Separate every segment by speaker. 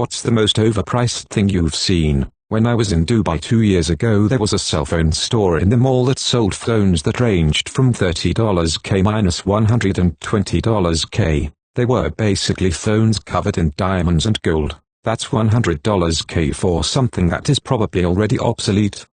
Speaker 1: What's the most overpriced thing you've seen? When I was in Dubai 2 years ago, there was a cell phone store in the mall that sold phones that ranged from $30K minus $120K. They were basically phones covered in diamonds and gold. That's $100K for something that is probably already obsolete.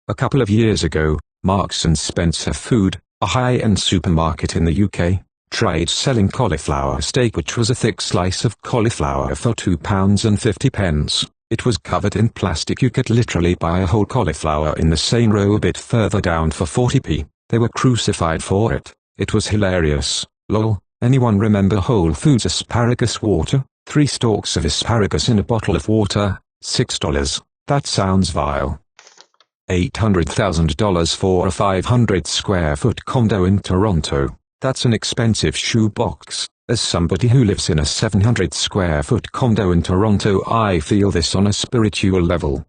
Speaker 1: A couple of years ago, Marks and Spencer Food, a high-end supermarket in the UK, tried selling cauliflower steak, which was a thick slice of cauliflower for £2.50. It was covered in plastic. You could literally buy a whole cauliflower in the same row a bit further down for 40p. They were crucified for it. It was hilarious. Lol. Anyone remember Whole Foods asparagus water? 3 stalks of asparagus in a bottle of water, $6. That sounds vile. $800,000 for a 500 square foot condo in Toronto. That's an expensive shoebox. As somebody who lives in a 700 square foot condo in Toronto, I feel this on a spiritual level.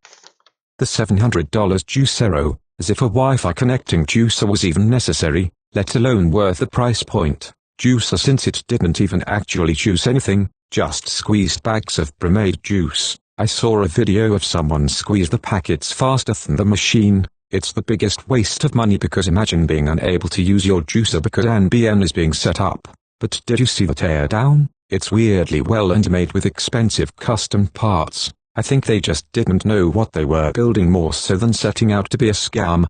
Speaker 1: The $700 juicero, as if a Wi-Fi connecting juicer was even necessary, let alone worth the price point. Juicer, since it didn't even actually juice anything, just squeezed bags of pomade juice. I saw a video of someone squeeze the packets faster than the machine. It's the biggest waste of money, because imagine being unable to use your juicer because NBN is being set up. But did you see the teardown? It's weirdly well and made with expensive custom parts. I think they just didn't know what they were building, more so than setting out to be a scam.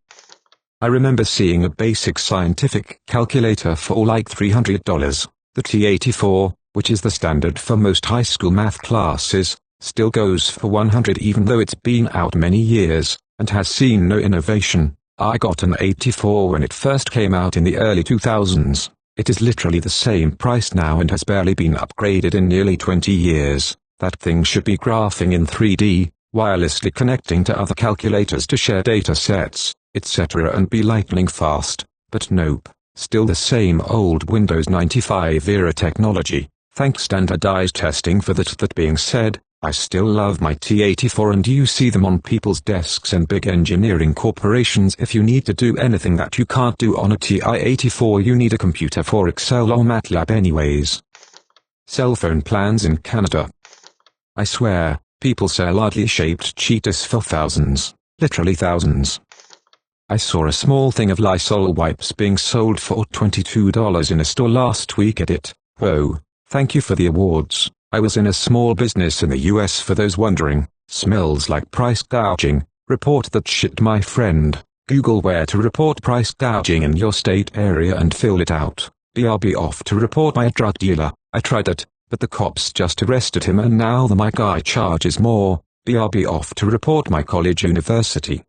Speaker 1: I remember seeing a basic scientific calculator for like $300. The T84, which is the standard for most high school math classes, still goes for $100 even though it's been out many years and has seen no innovation. I got an 84 when it first came out in the early 2000s. It is literally the same price now and has barely been upgraded in nearly 20 years. That thing should be graphing in 3D, wirelessly connecting to other calculators to share data sets, etc., and be lightning fast. But nope, still the same old Windows 95 era technology. Thanks standardized testing for that. That being said, I still love my T84, and you see them on people's desks and big engineering corporations. If you need to do anything that you can't do on a T84, you need a computer for Excel or MATLAB anyways. Cell phone plans in Canada. I swear, people sell oddly shaped Cheetos for thousands, literally thousands. I saw a small thing of Lysol wipes being sold for $22 in a store last week. Edit. Whoa, thank you for the awards. I was in a small business in the US, for those wondering. Smells like price gouging. Report that shit, my friend. Google where to report price gouging in your state area and fill it out. BRB off to report my drug dealer. I tried it, but the cops just arrested him and now my guy charges more. BRB off to report my college university.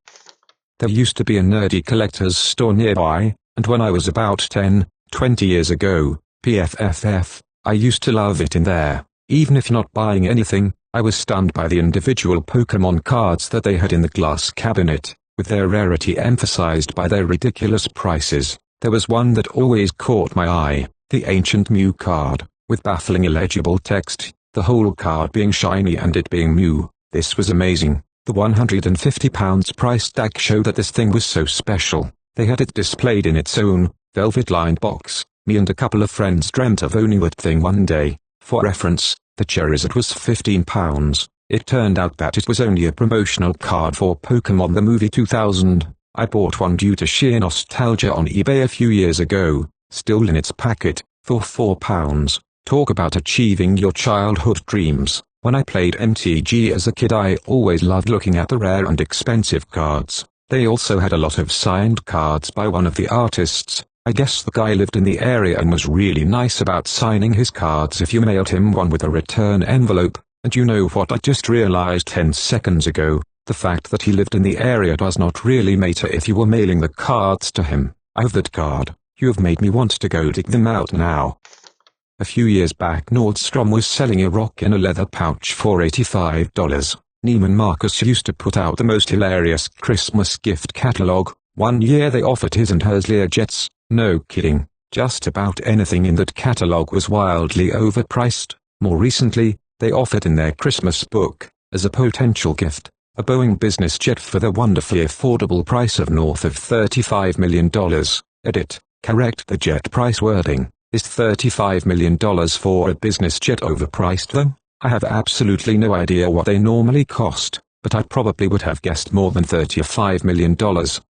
Speaker 1: There used to be a nerdy collector's store nearby, and when I was about 10, 20 years ago, PFFF, I used to love it in there. Even if not buying anything, I was stunned by the individual Pokemon cards that they had in the glass cabinet, with their rarity emphasized by their ridiculous prices. There was one that always caught my eye, the Ancient Mew card, with baffling illegible text, the whole card being shiny and it being Mew. This was amazing. The £150 price tag showed that this thing was so special. They had it displayed in its own, velvet-lined box. Me and a couple of friends dreamt of owning that thing one day. For reference, the Charizard was £15. It turned out that it was only a promotional card for Pokemon the movie 2000. I bought one due to sheer nostalgia on eBay a few years ago, still in its packet, for £4. Talk about achieving your childhood dreams. When I played MTG as a kid, I always loved looking at the rare and expensive cards. They also had a lot of signed cards by one of the artists. I guess the guy lived in the area and was really nice about signing his cards if you mailed him one with a return envelope. And you know what I just realized 10 seconds ago? The fact that he lived in the area does not really matter if you were mailing the cards to him. I have that card. You have made me want to go dig them out now. A few years back, Nordstrom was selling a rock in a leather pouch for $85. Neiman Marcus used to put out the most hilarious Christmas gift catalog. One year they offered his and hers Learjets. No kidding, just about anything in that catalog was wildly overpriced. More recently, they offered in their Christmas book, as a potential gift, a Boeing business jet for the wonderfully affordable price of north of $35 million. Edit. Correct. The jet price wording. Is $35 million for a business jet overpriced though? I have absolutely no idea what they normally cost, but I probably would have guessed more than $35 million.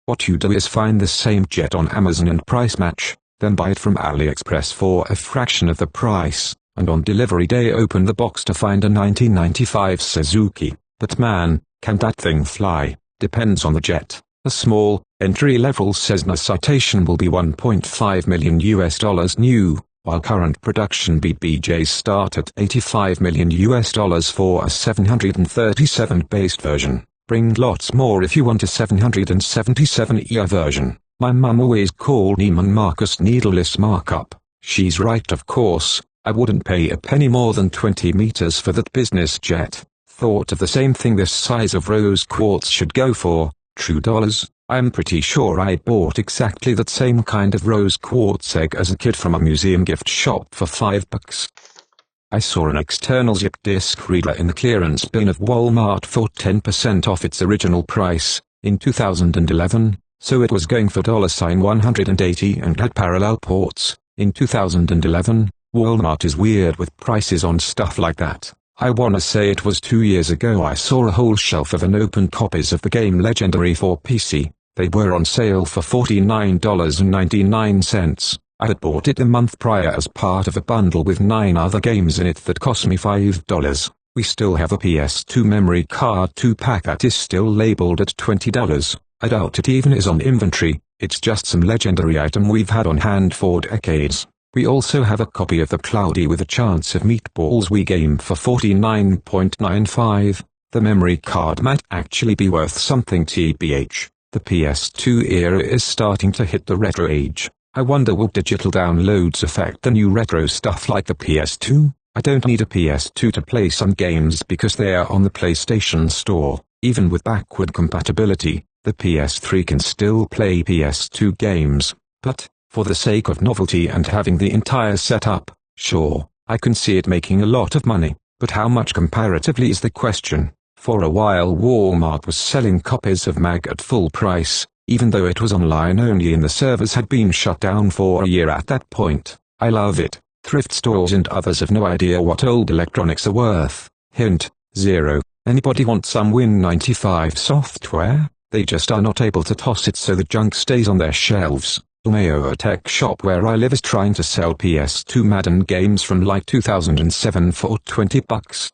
Speaker 1: What you do is find the same jet on Amazon and price match, then buy it from AliExpress for a fraction of the price, and on delivery day open the box to find a 1995 Suzuki. But man, can that thing fly? Depends on the jet. A small, entry-level Cessna Citation will be $1.5 million new, while current production BBJs start at $85 million for a 737-based version. Bring lots more if you want a 777ER version. My mum always called Neiman Marcus needleless markup. She's right, of course. I wouldn't pay a penny more than 20 meters for that business jet. Thought of the same thing this size of rose quartz should go for. True dollars. I'm pretty sure I bought exactly that same kind of rose quartz egg as a kid from a museum gift shop for $5. I saw an external zip disk reader in the clearance bin of Walmart for 10% off its original price, in 2011, so it was going for $180 and had parallel ports. In 2011, Walmart is weird with prices on stuff like that. I wanna say it was 2 years ago I saw a whole shelf of unopened copies of the game Legendary for PC. They were on sale for $49.99. I had bought it the month prior as part of a bundle with 9 other games in it that cost me $5. We still have a PS2 memory card 2-pack that is still labeled at $20. I doubt it even is on inventory. It's just some legendary item we've had on hand for decades. We also have a copy of the Cloudy with a Chance of Meatballs Wii game for $49.95. The memory card might actually be worth something tbh. The PS2 era is starting to hit the retro age. I wonder will digital downloads affect the new retro stuff like the PS2? I don't need a PS2 to play some games because they are on the PlayStation Store. Even with backward compatibility, the PS3 can still play PS2 games. But, for the sake of novelty and having the entire setup, sure, I can see it making a lot of money, but how much comparatively is the question. For a while Walmart was selling copies of MAG at full price, even though it was online only and the servers had been shut down for a year at that point. I love it. Thrift stores and others have no idea what old electronics are worth. Hint, 0. Anybody want some Win95 software? They just are not able to toss it so the junk stays on their shelves. Mayo, a tech shop where I live, is trying to sell PS2 Madden games from like 2007 for $20.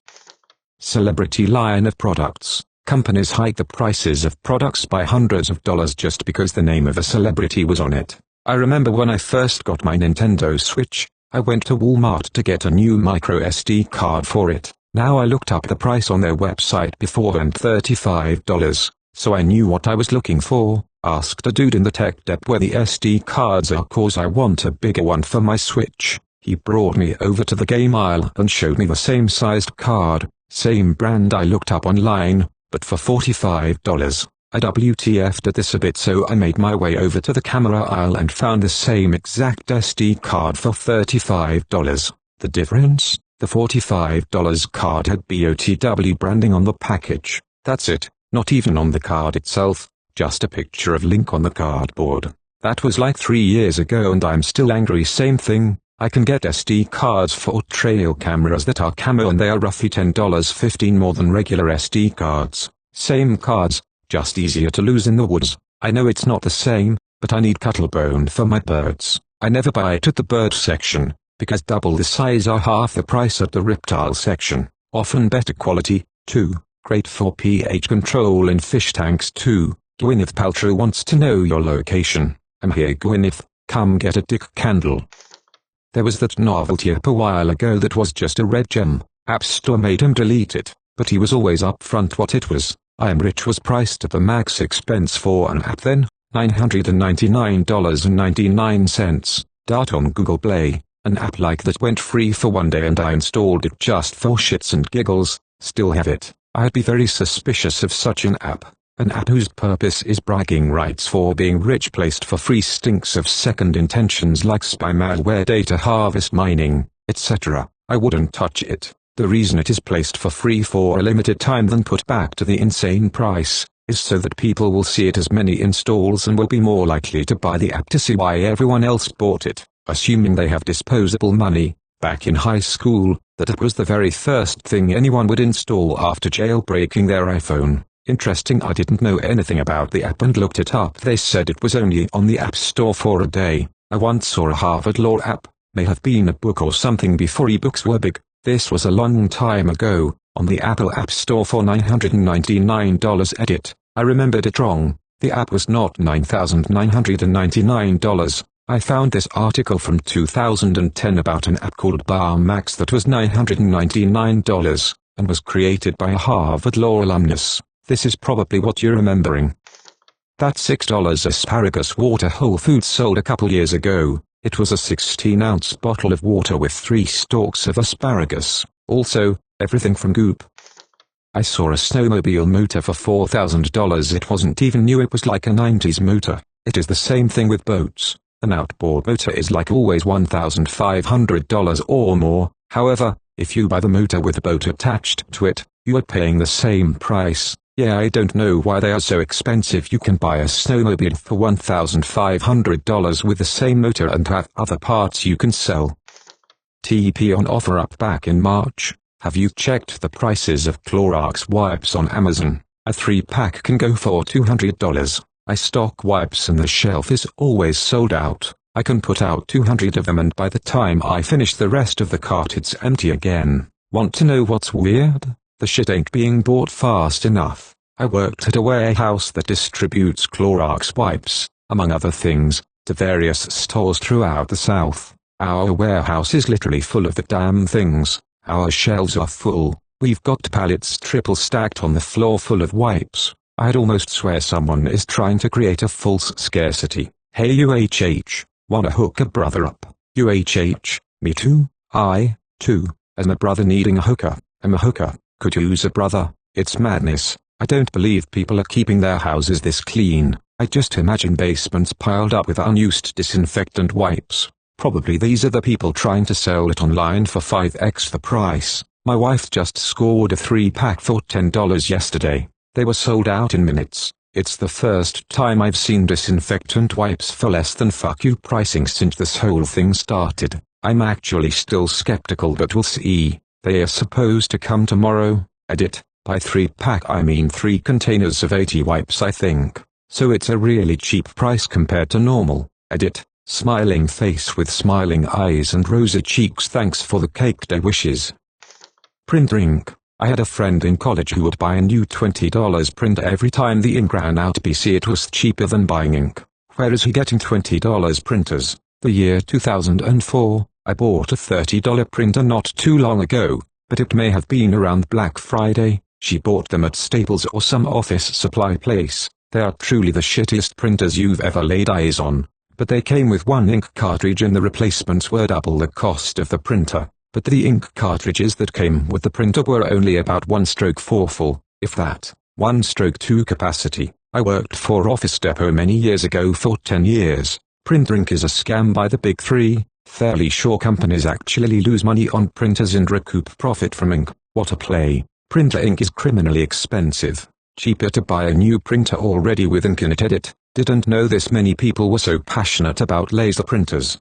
Speaker 1: Celebrity line of products. Companies hike the prices of products by hundreds of dollars just because the name of a celebrity was on it. I remember when I first got my Nintendo Switch, I went to Walmart to get a new micro SD card for it. Now I looked up the price on their website beforehand, $35, so I knew what I was looking for. Asked a dude in the tech dep where the SD cards are cause I want a bigger one for my Switch. He brought me over to the game aisle and showed me the same sized card, same brand I looked up online, but for $45. I WTF'd at this a bit, so I made my way over to the camera aisle and found the same exact SD card for $35. The difference? The $45 card had BOTW branding on the package. That's it, not even on the card itself. Just a picture of Link on the cardboard. That was like 3 years ago and I'm still angry. Same thing, I can get SD cards for trail cameras that are camo and they are roughly $10.15 more than regular SD cards. Same cards, just easier to lose in the woods. I know it's not the same, but I need cuttlebone for my birds. I never buy it at the bird section, because double the size are half the price at the reptile section. Often better quality, too. Great for pH control in fish tanks too. Gwyneth Paltrow wants to know your location. I'm here, Gwyneth, come get a dick candle. There was that novelty app a while ago that was just a red gem. App Store made him delete it, but he was always upfront what it was. I Am Rich was priced at the max expense for an app then, $999.99. Dart on Google Play. An app like that went free for 1 day and I installed it just for shits and giggles. Still have it. I'd be very suspicious of such an app. An app whose purpose is bragging rights for being rich placed for free stinks of second intentions like spy malware, data harvest, mining, etc. I wouldn't touch it. The reason it is placed for free for a limited time then put back to the insane price, is so that people will see it as many installs and will be more likely to buy the app to see why everyone else bought it, assuming they have disposable money. Back in high school, that app was the very first thing anyone would install after jailbreaking their iPhone. Interesting, I didn't know anything about the app and looked it up. They said it was only on the App Store for a day. I once saw a Harvard Law app, may have been a book or something before ebooks were big. This was a long time ago, on the Apple App Store for $999. Edit, I remembered it wrong. The app was not $9,999. I found this article from 2010 about an app called Bar Max that was $999, and was created by a Harvard Law alumnus. This is probably what you're remembering. That $6 asparagus water Whole Foods sold a couple years ago. It was a 16-ounce bottle of water with 3 stalks of asparagus. Also, everything from Goop. I saw a snowmobile motor for $4,000. It wasn't even new, it was like a 90s motor. It is the same thing with boats. An outboard motor is like always $1,500 or more. However, if you buy the motor with the boat attached to it, you are paying the same price. Yeah, I don't know why they are so expensive. You can buy a snowmobile for $1,500 with the same motor and have other parts you can sell. TP on offer up back in March. Have you checked the prices of Clorox wipes on Amazon? A 3-pack can go for $200. I stock wipes and the shelf is always sold out. I can put out 200 of them and by the time I finish the rest of the cart it's empty again. Want to know what's weird? The shit ain't being bought fast enough. I worked at a warehouse that distributes Clorox wipes, among other things, to various stores throughout the South. Our warehouse is literally full of the damn things. Our shelves are full. We've got pallets triple stacked on the floor full of wipes. I'd almost swear someone is trying to create a false scarcity. Hey UHH, wanna hook a brother up? UHH, me too, I, too, as my brother needing a hooker. I'm a hooker, could use a brother. It's madness. I don't believe people are keeping their houses this clean. I just imagine basements piled up with unused disinfectant wipes. Probably these are the people trying to sell it online for 5x the price. My wife just scored a 3-pack for $10 yesterday. They were sold out in minutes. It's the first time I've seen disinfectant wipes for less than fuck you pricing since this whole thing started. I'm actually still skeptical, but we'll see. They are supposed to come tomorrow. Edit, by 3-pack I mean 3 containers of 80 wipes I think. So it's a really cheap price compared to normal. Edit, smiling face with smiling eyes and rosy cheeks, thanks for the cake day wishes. Printer ink. I had a friend in college who would buy a new $20 printer every time the ink ran out. PC it was cheaper than buying ink. Where is he getting $20 printers? The year 2004, I bought a $30 printer not too long ago, but it may have been around Black Friday. She bought them at Staples or some office supply place. They are truly the shittiest printers you've ever laid eyes on. But they came with one ink cartridge and the replacements were double the cost of the printer. But the ink cartridges that came with the printer were only about 1/4 full, if that, 1/2 capacity. I worked for Office Depot many years ago for 10 years. Printer ink is a scam by the big three. Fairly sure companies actually lose money on printers and recoup profit from ink. What a play. Printer ink is criminally expensive. Cheaper to buy a new printer already with ink in it. Edit, didn't know this many people were so passionate about laser printers.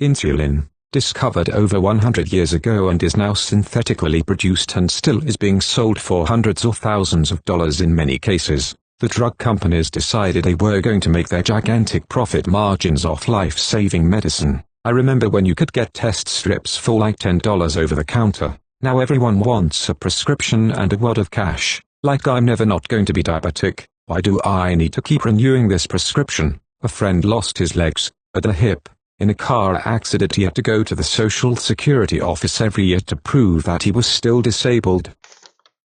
Speaker 1: Insulin. Discovered over 100 years ago and is now synthetically produced and still is being sold for hundreds or thousands of dollars in many cases. The drug companies decided they were going to make their gigantic profit margins off life-saving medicine. I remember when you could get test strips for like $10 over the counter. Now everyone wants a prescription and a wad of cash. Like I'm never not going to be diabetic. Why do I need to keep renewing this prescription? A friend lost his legs at the hip in a car accident. He had to go to the Social Security office every year to prove that he was still disabled.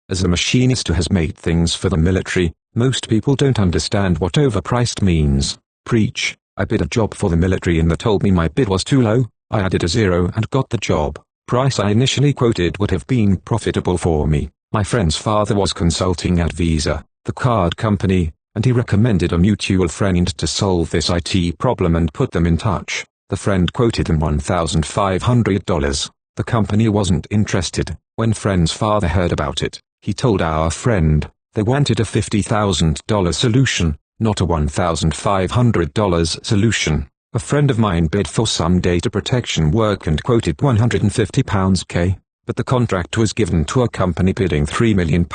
Speaker 1: As a machinist who has made things for the military, most people don't understand what overpriced means. Preach. I bid a job for the military and they told me my bid was too low. I added a zero and got the job. Price I initially quoted would have been profitable for me. My friend's father was consulting at Visa, the card company, and he recommended a mutual friend to solve this IT problem and put them in touch. The friend quoted them $1,500. The company wasn't interested. When friend's father heard about it, he told our friend they wanted a $50,000 solution, not a $1,500 solution. A friend of mine bid for some data protection work and quoted £150k, but the contract was given to a company bidding £3 million.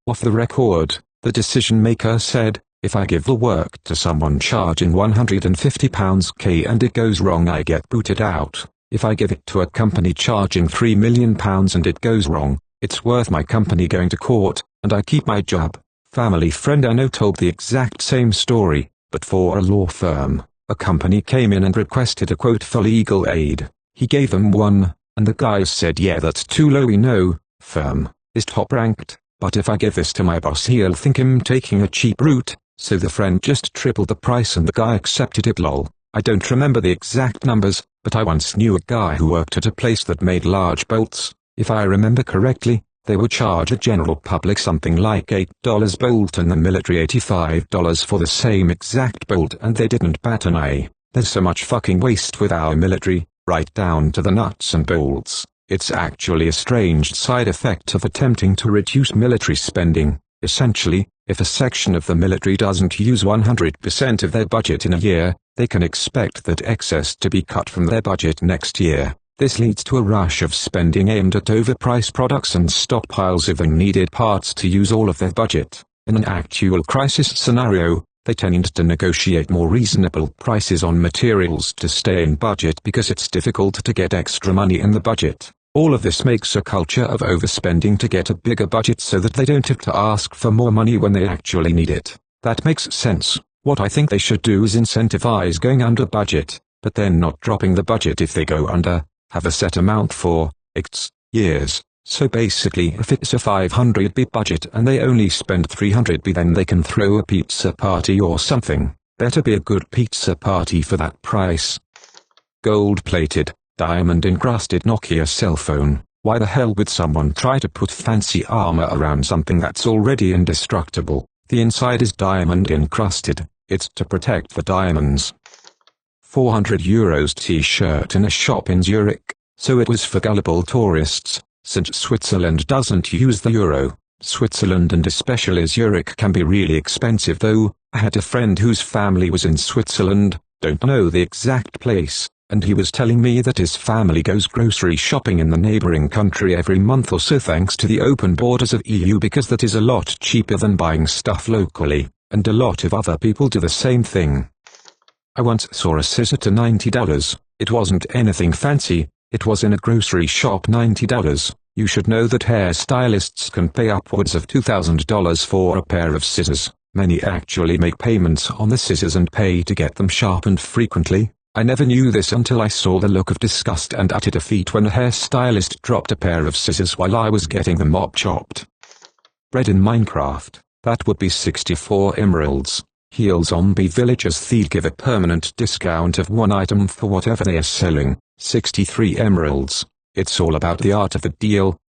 Speaker 1: Off the record, the decision maker said, "If I give the work to someone charging £150k and it goes wrong, I get booted out. If I give it to a company charging £3 million and it goes wrong, it's worth my company going to court, and I keep my job." Family friend I know told the exact same story, but for a law firm. A company came in and requested a quote for legal aid. He gave them one, and the guys said, "Yeah, that's too low, we know, firm is top ranked, but if I give this to my boss he'll think I'm taking a cheap route." So the friend just tripled the price and the guy accepted it. Lol. I don't remember the exact numbers, but I once knew a guy who worked at a place that made large bolts. If I remember correctly, they would charge a general public something like $8 bolt and the military $85 for the same exact bolt, and they didn't bat an eye. There's so much fucking waste with our military, right down to the nuts and bolts. It's actually a strange side effect of attempting to reduce military spending. Essentially, if a section of the military doesn't use 100% of their budget in a year, they can expect that excess to be cut from their budget next year. This leads to a rush of spending aimed at overpriced products and stockpiles of unneeded parts to use all of their budget. In an actual crisis scenario, they tend to negotiate more reasonable prices on materials to stay in budget because it's difficult to get extra money in the budget. All of this makes a culture of overspending to get a bigger budget so that they don't have to ask for more money when they actually need it. That makes sense. What I think they should do is incentivize going under budget, but then not dropping the budget if they go under. Have a set amount for X years. So basically, if it's a $500 budget and they only spend $300, then they can throw a pizza party or something. Better be a good pizza party for that price. Gold-plated, diamond-encrusted Nokia cell phone. Why the hell would someone try to put fancy armor around something that's already indestructible? The inside is diamond-encrusted. It's to protect the diamonds. €400 t-shirt in a shop in Zurich. So it was for gullible tourists, since Switzerland doesn't use the euro. Switzerland and especially Zurich can be really expensive though. I had a friend whose family was in Switzerland, don't know the exact place, and he was telling me that his family goes grocery shopping in the neighboring country every month or so thanks to the open borders of EU, because that is a lot cheaper than buying stuff locally, and a lot of other people do the same thing. I once saw a scissor to $90. It wasn't anything fancy, it was in a grocery shop. $90. You should know that hairstylists can pay upwards of $2,000 for a pair of scissors. Many actually make payments on the scissors and pay to get them sharpened frequently. I never knew this until I saw the look of disgust and utter defeat when a hairstylist dropped a pair of scissors while I was getting them mop chopped. Bread in Minecraft, that would be 64 emeralds. Heal zombie villagers. They'd give a permanent discount of one item for whatever they are selling. 63 emeralds. It's all about the art of the deal.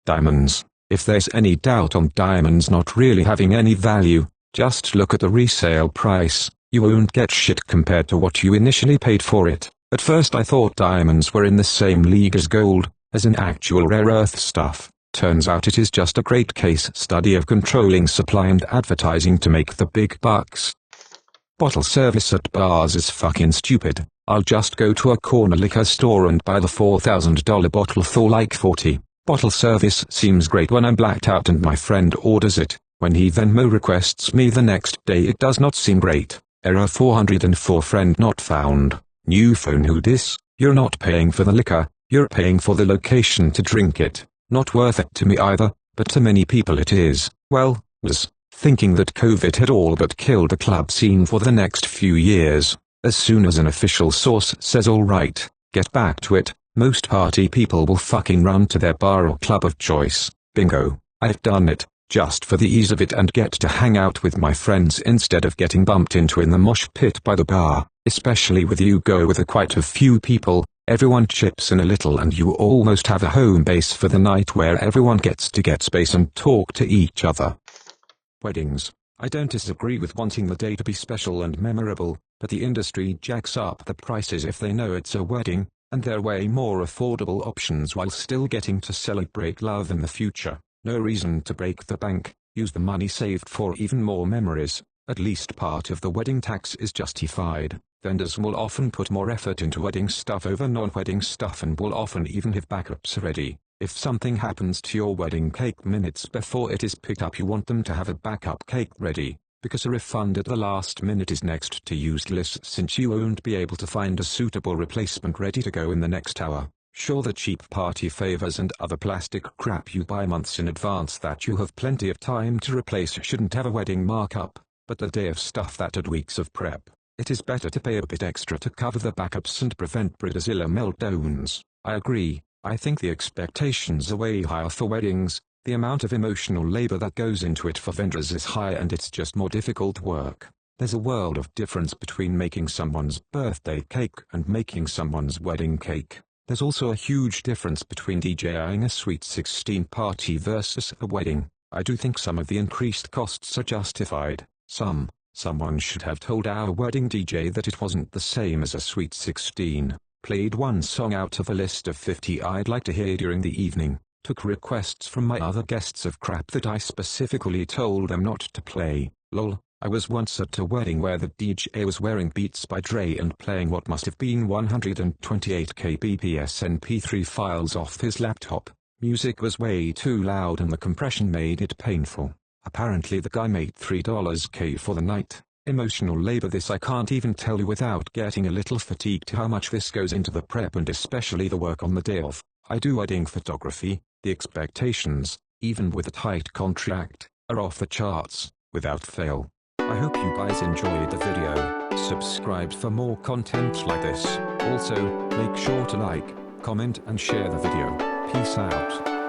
Speaker 1: Diamonds. If there's any doubt on diamonds not really having any value, just look at the resale price. You won't get shit compared to what you initially paid for it. At first I thought diamonds were in the same league as gold, as in actual rare earth stuff. Turns out it is just a great case study of controlling supply and advertising to make the big bucks. Bottle service at bars is fucking stupid. I'll just go to a corner liquor store and buy the $4,000 bottle for like $40. Bottle service seems great when I'm blacked out and my friend orders it. When he Venmo requests me the next day, it does not seem great. Error 404, friend not found. New phone. Who dis? You're not paying for the liquor, you're paying for the location to drink it. Not worth it to me either, but to many people it is. Well, was thinking that COVID had all but killed the club scene for the next few years. As soon as an official source says alright, get back to it, most party people will fucking run to their bar or club of choice. Bingo, I've done it, just for the ease of it and get to hang out with my friends instead of getting bumped into in the mosh pit by the bar. Especially with you go with quite a few people. Everyone chips in a little and you almost have a home base for the night where everyone gets to get space and talk to each other. Weddings. I don't disagree with wanting the day to be special and memorable, but the industry jacks up the prices if they know it's a wedding, and there are way more affordable options while still getting to celebrate love in the future. No reason to break the bank, use the money saved for even more memories. At least part of the wedding tax is justified. Vendors will often put more effort into wedding stuff over non-wedding stuff and will often even have backups ready. If something happens to your wedding cake minutes before it is picked up, you want them to have a backup cake ready, because a refund at the last minute is next to useless since you won't be able to find a suitable replacement ready to go in the next hour. Sure, the cheap party favors and other plastic crap you buy months in advance that you have plenty of time to replace shouldn't have a wedding markup, but the day of stuff that had weeks of prep, it is better to pay a bit extra to cover the backups and prevent Bridezilla meltdowns. I agree, I think the expectations are way higher for weddings, the amount of emotional labor that goes into it for vendors is high and it's just more difficult work. There's a world of difference between making someone's birthday cake and making someone's wedding cake. There's also a huge difference between DJing a Sweet 16 party versus a wedding. I do think some of the increased costs are justified. Someone should have told our wedding DJ that it wasn't the same as a Sweet 16. Played one song out of a list of 50 I'd like to hear during the evening. Took requests from my other guests of crap that I specifically told them not to play. Lol. I was once at a wedding where the DJ was wearing Beats by Dre and playing what must have been 128 kbps MP3 files off his laptop. Music was way too loud and the compression made it painful. Apparently the guy made $3K for the night. Emotional labor. This I can't even tell you without getting a little fatigued how much this goes into the prep and especially the work on the day of. I do wedding photography. The expectations, even with a tight contract, are off the charts, without fail. I hope you guys enjoyed the video. Subscribe for more content like this. Also, make sure to like, comment and share the video. Peace out.